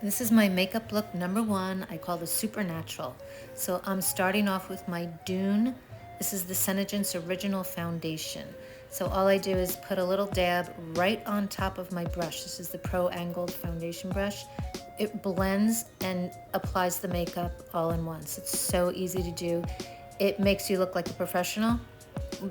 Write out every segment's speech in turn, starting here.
This is my makeup look number one. I call this Supernatural. So I'm starting off with my DUNE. This is the Senegence Original Foundation. So all I do is put a little dab right on top of my brush. This is the Pro Angled Foundation brush. It blends and applies the makeup all in once. It's so easy to do. It makes you look like a professional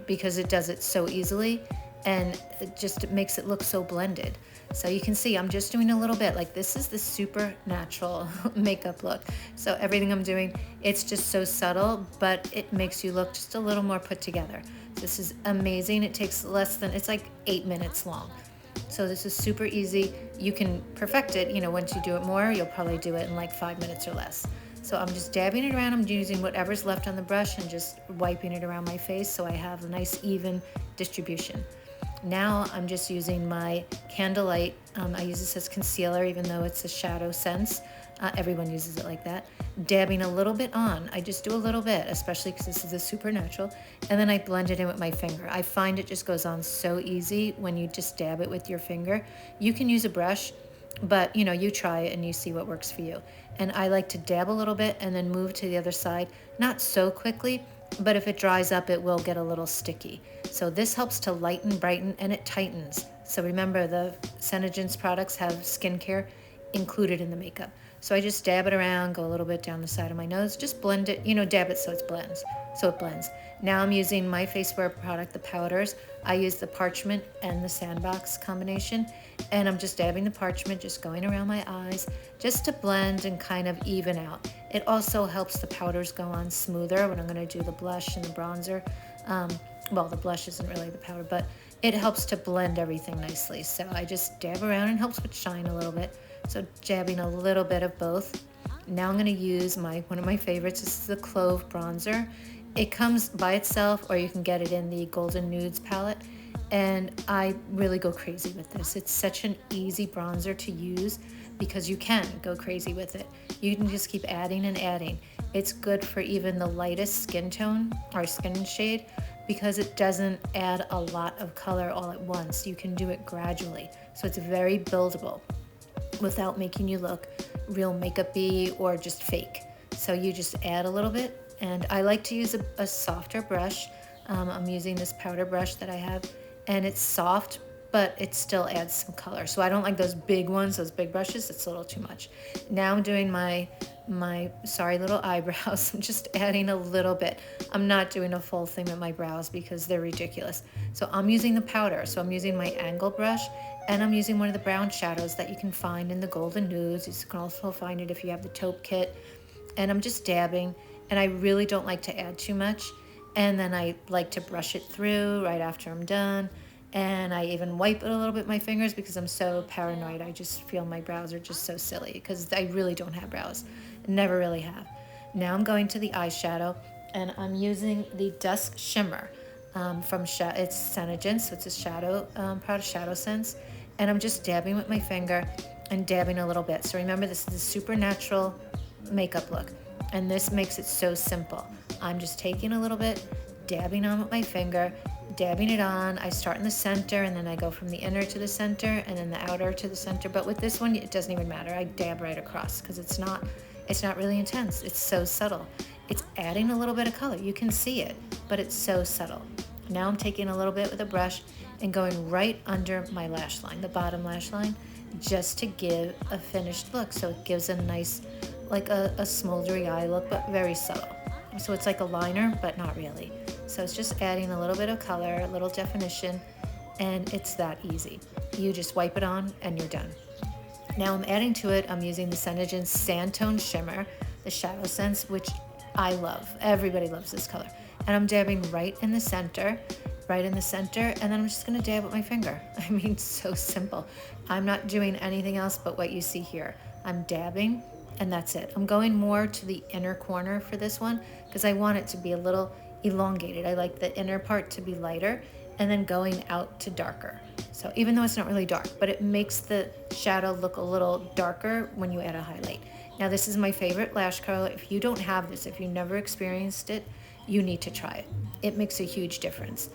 because it does it so easily, and it just makes it look so blended. So you can see I'm just doing a little bit. Like, this is the Supernatural makeup look. So everything I'm doing, it's just so subtle, but it makes you look just a little more put together. This is amazing. It takes less than, it's like 8 minutes long. So this is super easy. You can perfect it, once you do it more, you'll probably do it in like 5 minutes or less. So I'm just dabbing it around. I'm using whatever's left on the brush and just wiping it around my face so I have a nice even distribution. Now I'm just using my Candlelight. I use this as concealer, even though it's a shadow sense. Everyone uses it like that. Dabbing a little bit on. I just do a little bit, especially because this is a Supernatural. And then I blend it in with my finger. I find it just goes on so easy when you just dab it with your finger. You can use a brush, but you try it and you see what works for you. And I like to dab a little bit and then move to the other side. Not so quickly, but if it dries up, it will get a little sticky. So this helps to lighten, brighten, and it tightens. So remember, the Senegence products have skincare included in the makeup. So I just dab it around, go a little bit down the side of my nose, just blend it, dab it so it blends. Now I'm using my face wear product, the powders. I use the Parchment and the Sandbox combination, and I'm just dabbing the Parchment, just going around my eyes, just to blend and kind of even out. It also helps the powders go on smoother when I'm going to do the blush and the bronzer. Well, the blush isn't really the powder, but it helps to blend everything nicely. So I just dab around and helps with shine a little bit. So jabbing a little bit of both. Now I'm going to use one of my favorites. This is the Clove bronzer. It comes by itself, or you can get it in the Golden Nudes palette. And I really go crazy with this. It's such an easy bronzer to use because you can go crazy with it. You can just keep adding and adding. It's good for even the lightest skin tone or skin shade because it doesn't add a lot of color all at once. You can do it gradually. So it's very buildable without making you look real makeup-y or just fake. So you just add a little bit, and I like to use a softer brush. I'm using this powder brush that I have, and it's soft, but it still adds some color. So I don't like those big ones, those big brushes. It's a little too much. Now I'm doing my sorry little eyebrows. I'm just adding a little bit. I'm not doing a full thing with my brows because they're ridiculous. So I'm using the powder. So I'm using my angle brush, and I'm using one of the brown shadows that you can find in the Golden Nudes. You can also find it if you have the taupe kit. And I'm just dabbing, and I really don't like to add too much. And then I like to brush it through right after I'm done. And I even wipe it a little bit with my fingers because I'm so paranoid. I just feel my brows are just so silly because I really don't have brows. Never really have. Now I'm going to the eyeshadow, and I'm using the Dusk Shimmer it's Senegence, so it's a shadow, powder shadow sense. And I'm just dabbing with my finger and dabbing a little bit. So remember, this is a Supernatural makeup look, and this makes it so simple. I'm just taking a little bit, dabbing on with my finger, dabbing it on. I start in the center, and then I go from the inner to the center, and then the outer to the center. But with this one, it doesn't even matter. I dab right across because it's not really intense. It's so subtle. It's adding a little bit of color. You can see it, but it's so subtle. Now I'm taking a little bit with a brush and going right under my lash line, the bottom lash line, just to give a finished look. So it gives a nice, like a smoldery eye look, but very subtle. So it's like a liner, but not really. So it's just adding a little bit of color, a little definition, and it's that easy. You just wipe it on and you're done. Now I'm adding to it, I'm using the Senegence Sandtone Shimmer, the Shadow Sense, which I love. Everybody loves this color. And I'm dabbing right in the center, and then I'm just gonna dab with my finger. I mean, so simple. I'm not doing anything else but what you see here. I'm dabbing, and that's it. I'm going more to the inner corner for this one because I want it to be a little elongated. I like the inner part to be lighter and then going out to darker. So even though it's not really dark, but it makes the shadow look a little darker when you add a highlight. Now this is my favorite lash curler. If you don't have this, if you never experienced it, you need to try it. It makes a huge difference.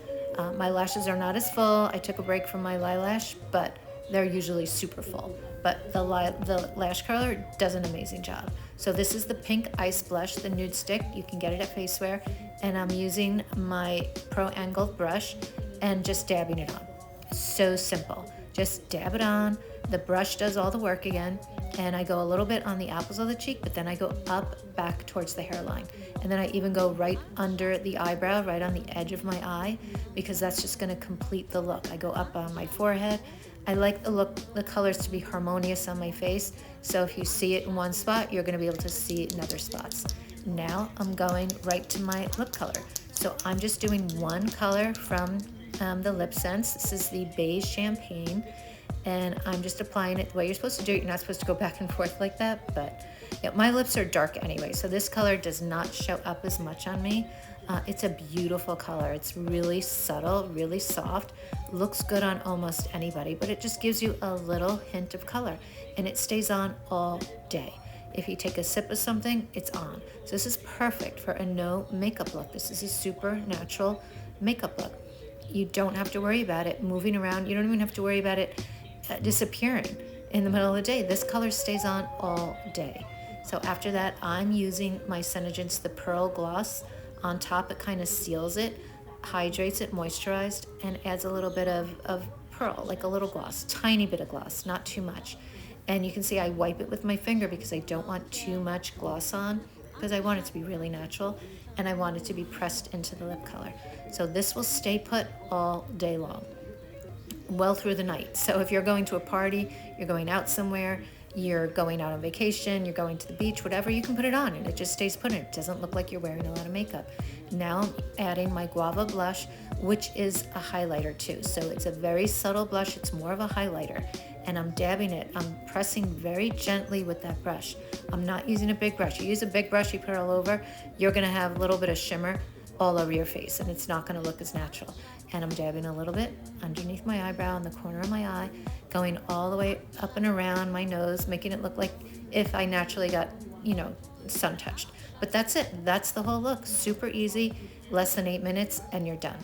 My lashes are not as full. I took a break from my eyelash, but they're usually super full. but the lash curler does an amazing job. So this is the pink ice blush, the nude stick. You can get it at Faceware, and I'm using my pro angled brush and just dabbing it on. So simple. Just dab it on. The brush does all the work again, and I go a little bit on the apples of the cheek, but then I go up back towards the hairline, and then I even go right under the eyebrow, right on the edge of my eye, because that's just going to complete the look. I go up on my forehead. I like the colors to be harmonious on my face, so if you see it in one spot, you're going to be able to see it in other spots. Now I'm going right to my lip color. So I'm just doing one color from the Lip Sense. This is the Beige Champagne, and I'm just applying it the way you're supposed to do it. You're not supposed to go back and forth like that, but yeah, my lips are dark anyway, so this color does not show up as much on me. It's a beautiful color. It's really subtle, really soft, looks good on almost anybody, but it just gives you a little hint of color, and it stays on all day. If you take a sip of something, it's on. So this is perfect for a no makeup look. This is a super natural makeup look. You don't have to worry about it moving around. You don't even have to worry about it disappearing in the middle of the day. This color stays on all day. So after that, I'm using my Senegence, the Pearl Gloss. On top, it kind of seals it, hydrates it, moisturized, and adds a little bit of pearl, like a little gloss, tiny bit of gloss, not too much. And you can see I wipe it with my finger because I don't want too much gloss on, because I want it to be really natural, and I want it to be pressed into the lip color. So this will stay put all day long, well through the night. So if you're going to a party, you're going out somewhere, you're going out on vacation, you're going to the beach, whatever, you can put it on and it just stays put in. It doesn't look like you're wearing a lot of makeup. Now I'm adding my Guava blush, which is a highlighter too. So it's a very subtle blush. It's more of a highlighter, and I'm dabbing it. I'm pressing very gently with that brush. I'm not using a big brush. You use a big brush, you put it all over, you're gonna have a little bit of shimmer all over your face, and it's not gonna look as natural. And I'm dabbing a little bit underneath my eyebrow, in the corner of my eye, going all the way up and around my nose, making it look like if I naturally got, sun touched. But that's it. That's the whole look. Super easy, less than 8 minutes, and you're done.